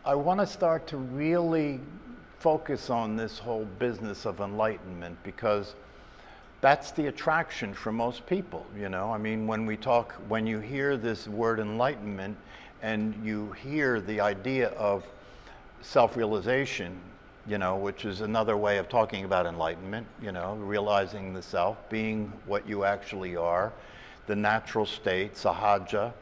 I want to start to really focus on this whole business of enlightenment, because that's the attraction for most people, you know. I mean, when you hear this word enlightenment and you hear the idea of self-realization, you know, which is another way of talking about enlightenment, you know, realizing the self, being what you actually are, the natural state, sahaja.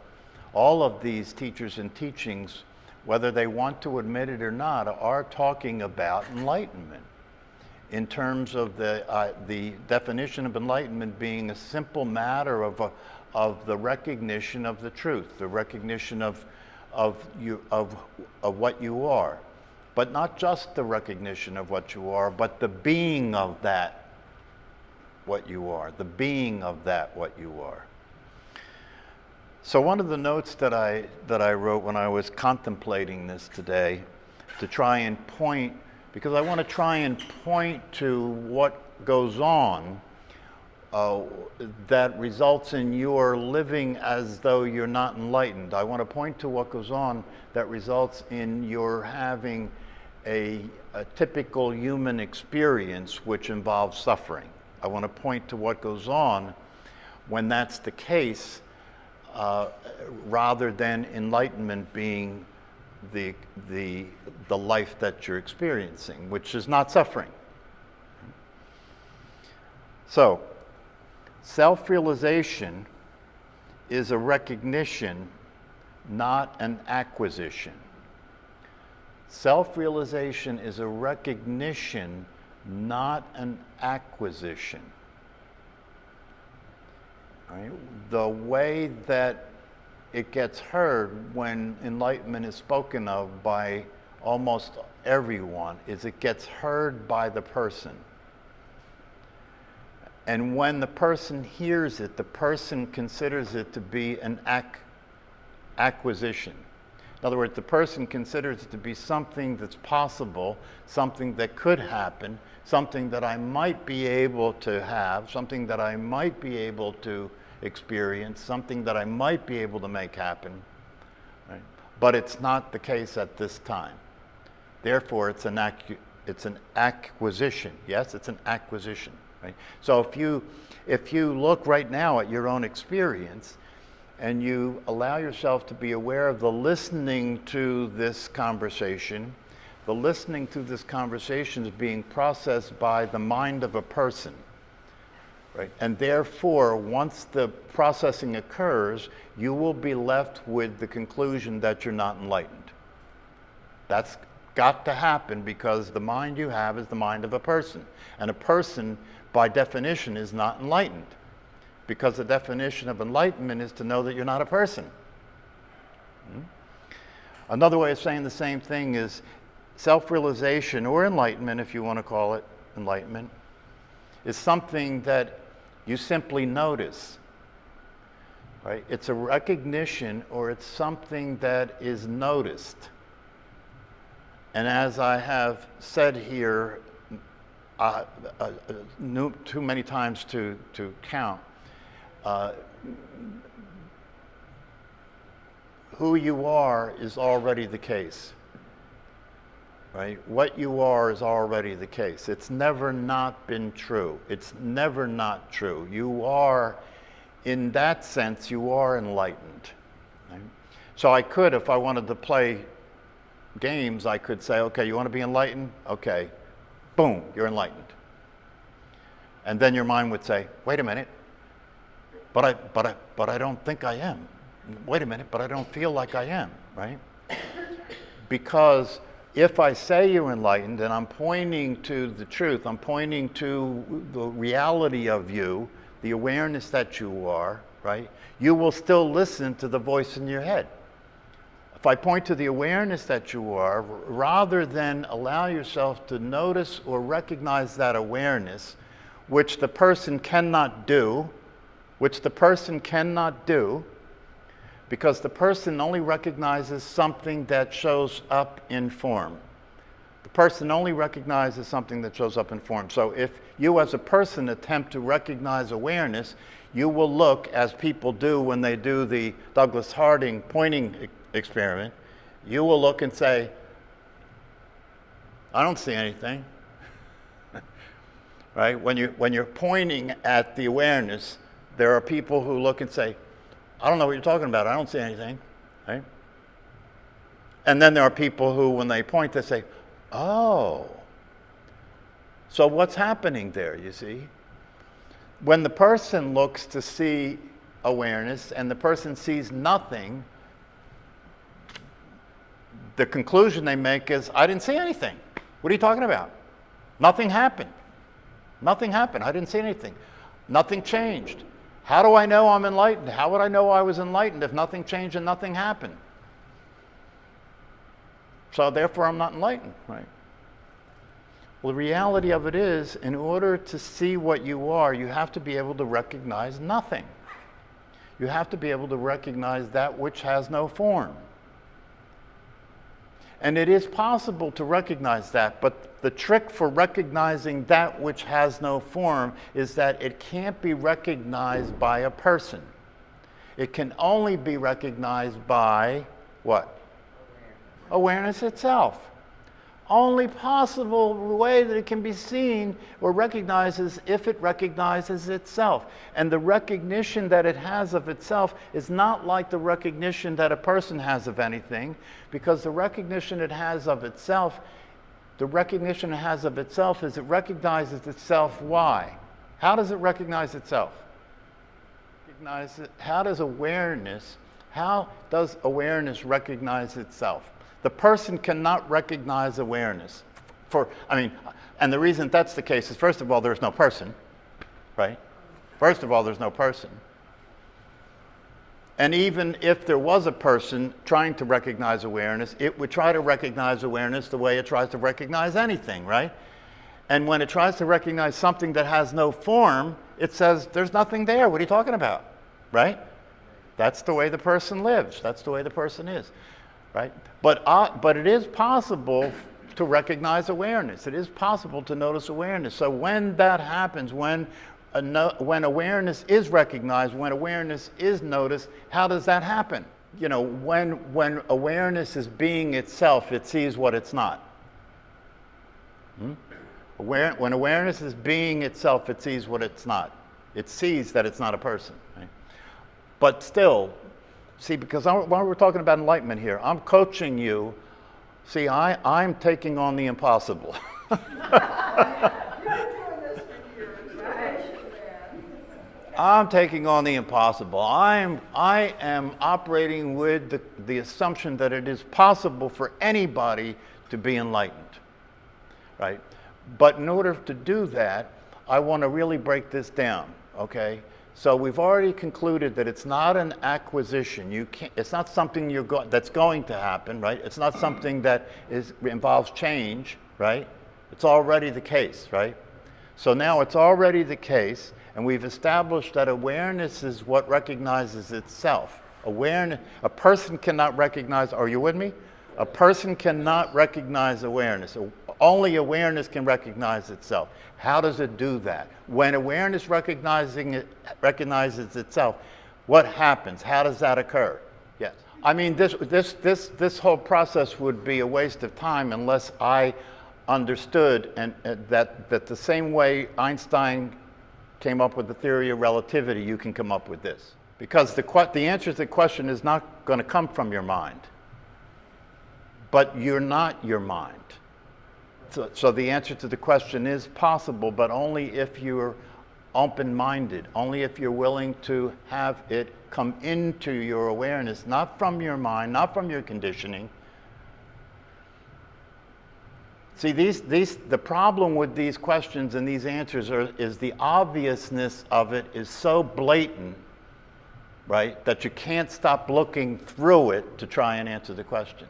All of these teachers and teachings, whether they want to admit it or not, are talking about enlightenment in terms of the definition of enlightenment being a simple matter of the recognition of the truth, the recognition of what you are. But not just the recognition of what you are, but the being of that what you are, the being of that what you are. So one of the notes that I wrote when I was contemplating this today, to try and point, because I want to try and point to what goes on that results in your living as though you're not enlightened. I want to point to what goes on that results in your having a typical human experience which involves suffering. I want to point to what goes on when that's the case, rather than enlightenment being the life that you're experiencing, which is not suffering. So, self-realization is a recognition, not an acquisition. Self-realization is a recognition, not an acquisition. Right? The way that it gets heard when enlightenment is spoken of by almost everyone is it gets heard by the person. And when the person hears it, the person considers it to be an acquisition. In other words, the person considers it to be something that's possible, something that could happen, something that I might be able to have, something that I might be able to experience, something that I might be able to make happen. Right? But it's not the case at this time. Therefore, it's an acquisition. Yes, it's an acquisition. Right? So if you look right now at your own experience, and you allow yourself to be aware of the listening to this conversation, the listening to this conversation is being processed by the mind of a person, right? And therefore, once the processing occurs, you will be left with the conclusion that you're not enlightened. That's got to happen because the mind you have is the mind of a person. And a person, by definition, is not enlightened. Because the definition of enlightenment is to know that you're not a person. Another way of saying the same thing is self-realization, or enlightenment, if you want to call it enlightenment, is something that you simply notice. Right? It's a recognition, or it's something that is noticed. And as I have said here too many times to count, who you are is already the case, right? What you are is already the case. It's never not been true. It's never not true. You are, in that sense, you are enlightened. Right? So I could, if I wanted to play games, I could say, okay, you want to be enlightened? Okay, boom, you're enlightened. And then your mind would say, wait a minute, but I don't think I am. Wait a minute, but I don't feel like I am, right? Because if I say you're enlightened and I'm pointing to the truth, I'm pointing to the reality of you, the awareness that you are, right? You will still listen to the voice in your head. If I point to the awareness that you are, rather than allow yourself to notice or recognize that awareness, which the person cannot do, because the person only recognizes something that shows up in form. The person only recognizes something that shows up in form. So if you as a person attempt to recognize awareness, you will look, as people do when they do the Douglas Harding pointing experiment, you will look and say, I don't see anything. Right? When you're pointing at the awareness, there are people who look and say, I don't know what you're talking about. I don't see anything. Right? And then there are people who, when they point, they say, oh. So what's happening there, you see? When the person looks to see awareness and the person sees nothing, the conclusion they make is, I didn't see anything. What are you talking about? Nothing happened. Nothing happened. I didn't see anything. Nothing changed. How do I know I'm enlightened? How would I know I was enlightened if nothing changed and nothing happened? So therefore I'm not enlightened, right? Well, the reality of it is, in order to see what you are, you have to be able to recognize nothing. You have to be able to recognize that which has no form. And it is possible to recognize that, but the trick for recognizing that which has no form is that it can't be recognized by a person. It can only be recognized by what? Awareness itself. Only possible way that it can be seen or recognized is if it recognizes itself. And the recognition that it has of itself is not like the recognition that a person has of anything, because the recognition it has of itself, is it recognizes itself. Why? How does it recognize itself? How does awareness recognize itself? The person cannot recognize awareness. And the reason that's the case is, first of all, there's no person, right? First of all, there's no person. And even if there was a person trying to recognize awareness, it would try to recognize awareness the way it tries to recognize anything, right? And when it tries to recognize something that has no form, it says, there's nothing there. What are you talking about, right? That's the way the person lives. That's the way the person is. Right? But it is possible to recognize awareness. It is possible to notice awareness. So when that happens, when awareness is recognized, when awareness is noticed, how does that happen? You know, when awareness is being itself, it sees what it's not. When awareness is being itself, it sees what it's not. It sees that it's not a person. Right? But still, see, because while we're talking about enlightenment here, I'm coaching you. See, I'm taking on the impossible. I'm taking on the impossible. I am operating with the assumption that it is possible for anybody to be enlightened, right? But in order to do that, I want to really break this down, okay? So we've already concluded that it's not an acquisition. It's not something that's going to happen, right? It's not something that involves change, right? It's already the case, right? So now it's already the case, and we've established that awareness is what recognizes itself. A person cannot recognize, are you with me? A person cannot recognize awareness. Only awareness can recognize itself. How does it do that? When awareness recognizes itself, what happens? How does that occur? Yes. I mean, this whole process would be a waste of time unless I understood that the same way Einstein came up with the theory of relativity, you can come up with this. Because the answer to the question is not going to come from your mind. But you're not your mind. So the answer to the question is possible, but only if you're open-minded, only if you're willing to have it come into your awareness, not from your mind, not from your conditioning. See, the problem with these questions and these answers is the obviousness of it is so blatant, right, that you can't stop looking through it to try and answer the question.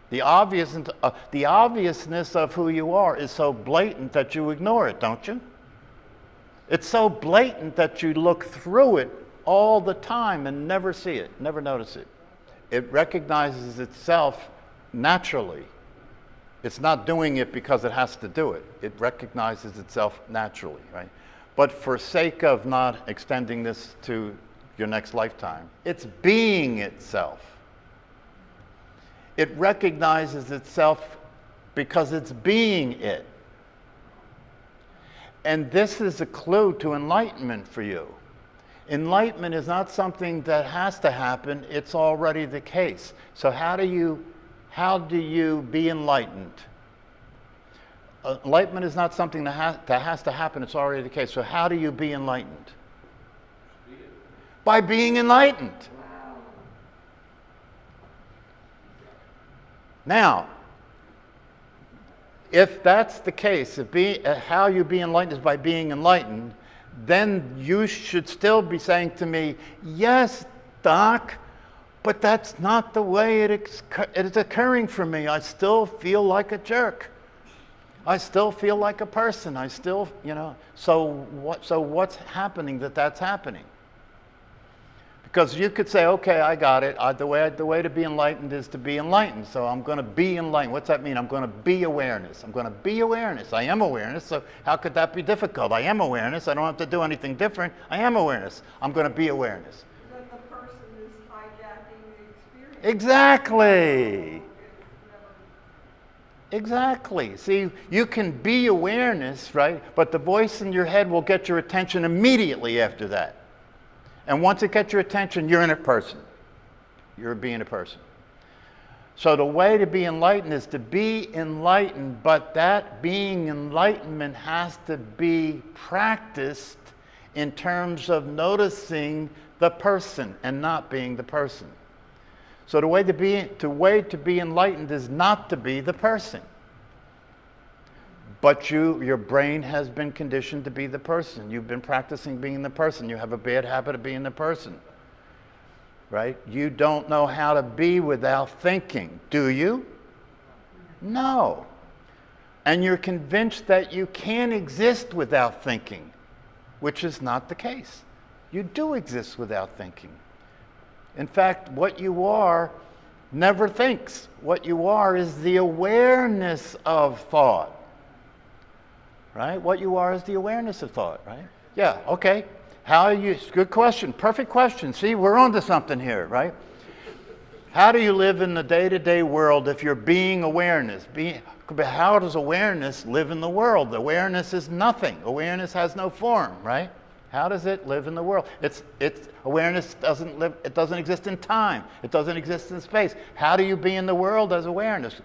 The obviousness of who you are is so blatant that you ignore it, don't you? It's so blatant that you look through it all the time and never see it, never notice it. It recognizes itself naturally. It's not doing it because it has to do it. It recognizes itself naturally, right? But for sake of not extending this to your next lifetime, it's being itself. It recognizes itself because it's being it. And this is a clue to enlightenment for you. Enlightenment is not something that has to happen, it's already the case. So how do you be enlightened? Enlightenment is not something that has to happen, it's already the case. So how do you be enlightened? By being enlightened. Now, if that's the case, how you be enlightened is by being enlightened, then you should still be saying to me, yes, Doc, but that's not the way it is occurring for me. I still feel like a jerk. I still feel like a person. I still, so what's happening that's happening? Because you could say, okay, I got it. The way to be enlightened is to be enlightened. So I'm going to be enlightened. What's that mean? I'm going to be awareness. I'm going to be awareness. I am awareness. So how could that be difficult? I am awareness. I don't have to do anything different. I am awareness. I'm going to be awareness. That the person is hijacking the experience. Exactly. Exactly. See, you can be awareness, right? But the voice in your head will get your attention immediately after that. And once it gets your attention, you're in a person. You're being a person. So the way to be enlightened is to be enlightened, but that being enlightenment has to be practiced in terms of noticing the person and not being the person. So the way to be enlightened is not to be the person. But your brain has been conditioned to be the person. You've been practicing being the person. You have a bad habit of being the person. Right? You don't know how to be without thinking, do you? No. And you're convinced that you can't exist without thinking, which is not the case. You do exist without thinking. In fact, what you are never thinks. What you are is the awareness of thought. Right? What you are is the awareness of thought, right? Yeah, okay. How are you? Good question. Perfect question. See, we're onto something here, right? How do you live in the day-to-day world if you're being awareness? How does awareness live in the world? Awareness is nothing. Awareness has no form, right? How does it live in the world? Awareness doesn't live, it doesn't exist in time. It doesn't exist in space. How do you be in the world as awareness?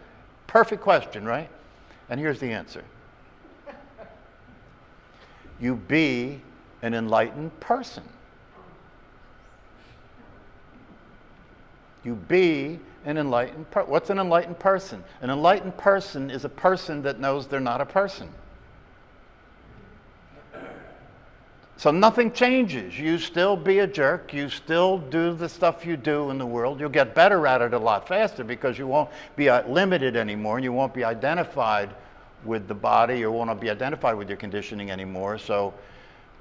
Perfect question, right? And here's the answer. You be an enlightened person. You be an enlightened person. What's an enlightened person? An enlightened person is a person that knows they're not a person. So nothing changes. You still be a jerk. You still do the stuff you do in the world. You'll get better at it a lot faster because you won't be limited anymore. You won't be identified with the body. You won't be identified with your conditioning anymore. So,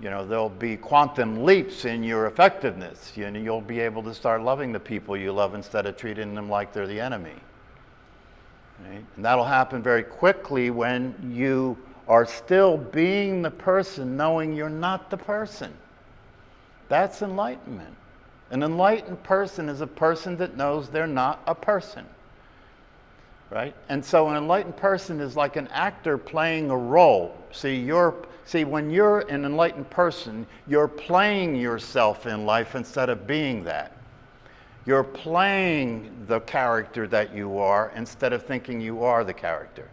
there'll be quantum leaps in your effectiveness. You'll be able to start loving the people you love instead of treating them like they're the enemy. Right? And that'll happen very quickly when you are still being the person, knowing you're not the person. That's enlightenment. An enlightened person is a person that knows they're not a person. Right? And so an enlightened person is like an actor playing a role. See, when you're an enlightened person, you're playing yourself in life instead of being that. You're playing the character that you are instead of thinking you are the character.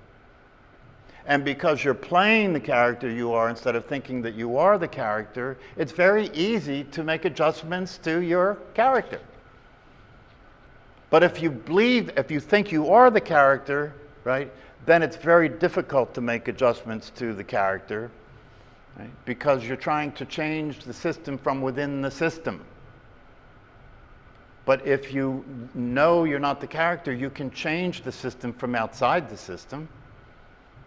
And because you're playing the character you are instead of thinking that you are the character, it's very easy to make adjustments to your character. But if you think you are the character, right, then it's very difficult to make adjustments to the character, right, because you're trying to change the system from within the system. But if you know you're not the character, you can change the system from outside the system.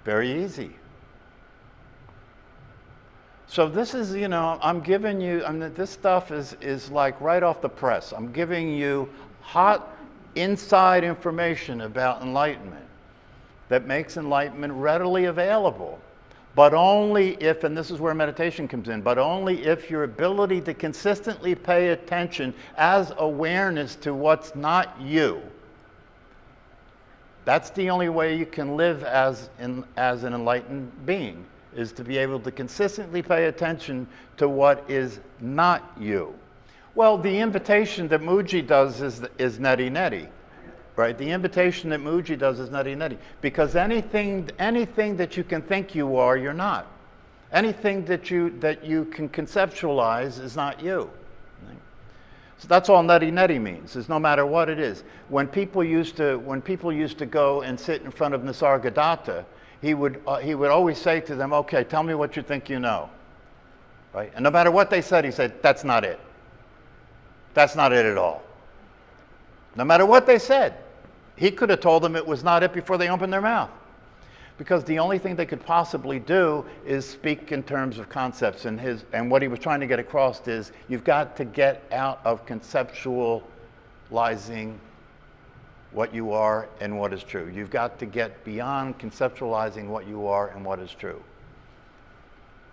Very easy. So this is, I'm giving you, this stuff is like right off the press. I'm giving you hot inside information about enlightenment that makes enlightenment readily available, but only if, and this is where meditation comes in, but only if your ability to consistently pay attention as awareness to what's not you, That's the only way you can live as an enlightened being, is to be able to consistently pay attention to what is not you. Well, the invitation that Muji does is neti neti, right? The invitation that Muji does is neti neti, because anything that you can think you are, you're not. Anything that you can conceptualize is not you. So that's all neti neti means, is no matter what it is. When people used to go and sit in front of Nisargadatta, he would always say to them, okay, tell me what you think you know. Right? And no matter what they said, he said, that's not it. That's not it at all. No matter what they said, he could have told them it was not it before they opened their mouth. Because the only thing they could possibly do is speak in terms of concepts. And what he was trying to get across is, you've got to get out of conceptualizing what you are and what is true. You've got to get beyond conceptualizing what you are and what is true.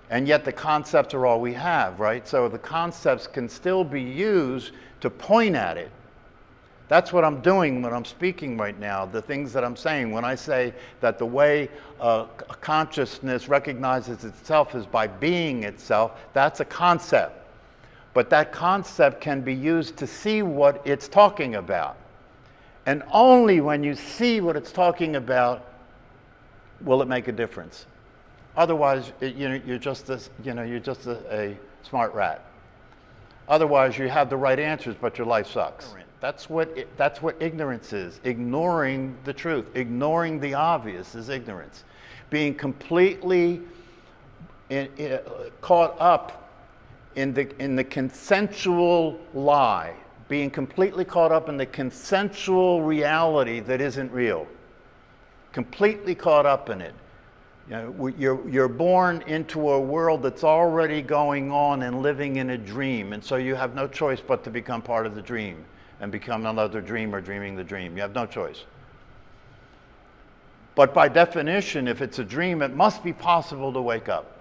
And yet the concepts are all we have, right? So the concepts can still be used to point at it. That's what I'm doing when I'm speaking right now, the things that I'm saying. When I say that the way consciousness recognizes itself is by being itself, that's a concept. But that concept can be used to see what it's talking about. And only when you see what it's talking about will it make a difference. Otherwise, you're just a smart rat. Otherwise, you have the right answers, but your life sucks. That's what ignorance is. Ignoring the truth, ignoring the obvious is ignorance. Being completely caught up in the consensual lie. Being completely caught up in the consensual reality that isn't real. Completely caught up in it. You're born into a world that's already going on and living in a dream, and so you have no choice but to become part of the dream and become another dreamer dreaming the dream. You have no choice. But by definition, if it's a dream, it must be possible to wake up.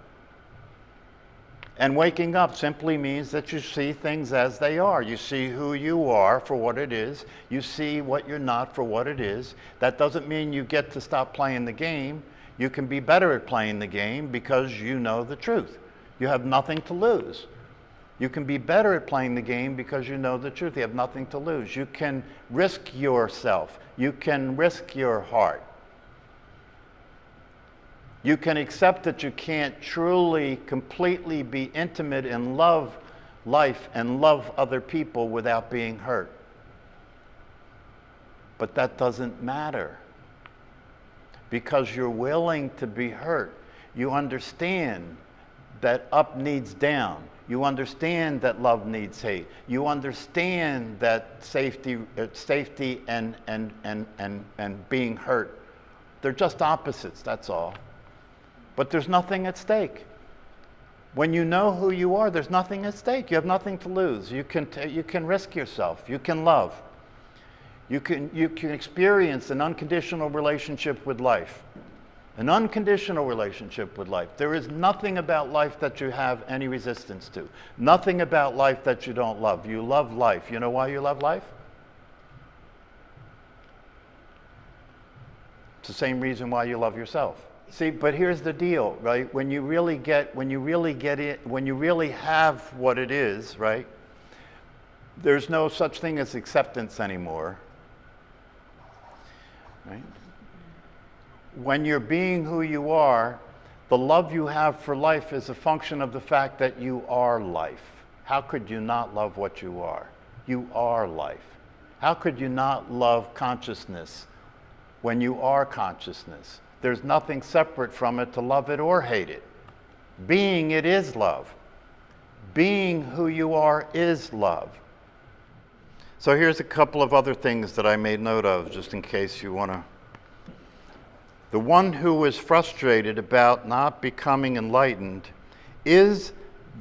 And waking up simply means that you see things as they are. You see who you are for what it is. You see what you're not for what it is. That doesn't mean you get to stop playing the game. You can be better at playing the game because you know the truth. You have nothing to lose. You can be better at playing the game because you know the truth. You have nothing to lose. You can risk yourself. You can risk your heart. You can accept that you can't truly, completely be intimate and love life and love other people without being hurt. But that doesn't matter. Because you're willing to be hurt. You understand that up needs down. You understand that love needs hate. You understand that safety and being hurt, they're just opposites, that's all. But there's nothing at stake. When you know who you are, there's nothing at stake. You have nothing to lose. You can risk yourself. You can love. You can experience an unconditional relationship with life. An unconditional relationship with life. There is nothing about life that you have any resistance to. Nothing about life that you don't love. You love life. You know why you love life? It's the same reason why you love yourself. See, but here's the deal, right? When you really have what it is, right? There's no such thing as acceptance anymore. Right? When you're being who you are, the love you have for life is a function of the fact that you are life. How could you not love what you are? You are life. How could you not love consciousness when you are consciousness? There's nothing separate from it to love it or hate it. Being it is love. Being who you are is love. So here's a couple of other things that I made note of, just in case you want to. The one who is frustrated about not becoming enlightened is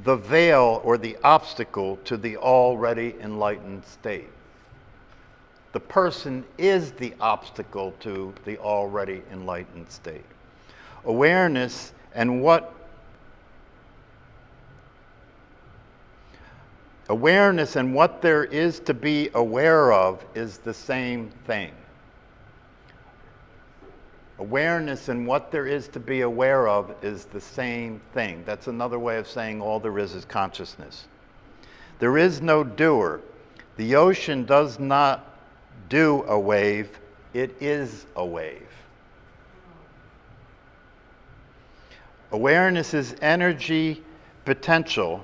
the veil or the obstacle to the already enlightened state. The person is the obstacle to the already enlightened state. Awareness and what there is to be aware of is the same thing. Awareness and what there is to be aware of is the same thing. That's another way of saying all there is consciousness. There is no doer. The ocean does not do a wave, it is a wave. Awareness is energy potential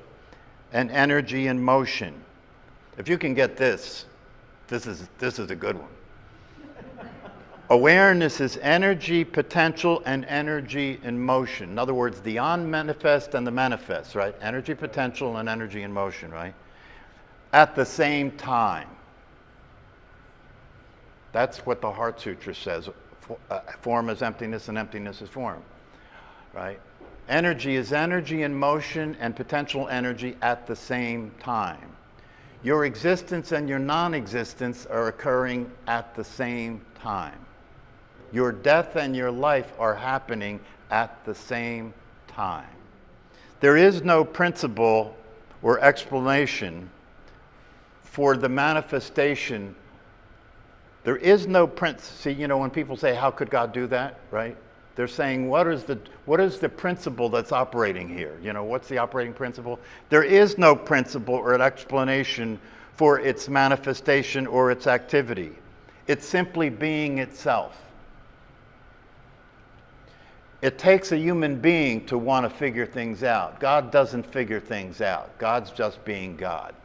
and energy in motion. If you can get this is a good one. Awareness is energy potential and energy in motion. In other words, the unmanifest and the manifest, right? Energy potential and energy in motion, right? At the same time. That's what the Heart Sutra says. Form is emptiness and emptiness is form, right? Energy is energy in motion and potential energy at the same time. Your existence and your non-existence are occurring at the same time. Your death and your life are happening at the same time. There is no principle or explanation for the manifestation. There is no see, when people say, how could God do that, right? They're saying, what is the principle that's operating here? What's the operating principle? There is no principle or an explanation for its manifestation or its activity. It's simply being itself. It takes a human being to want to figure things out. God doesn't figure things out. God's just being God.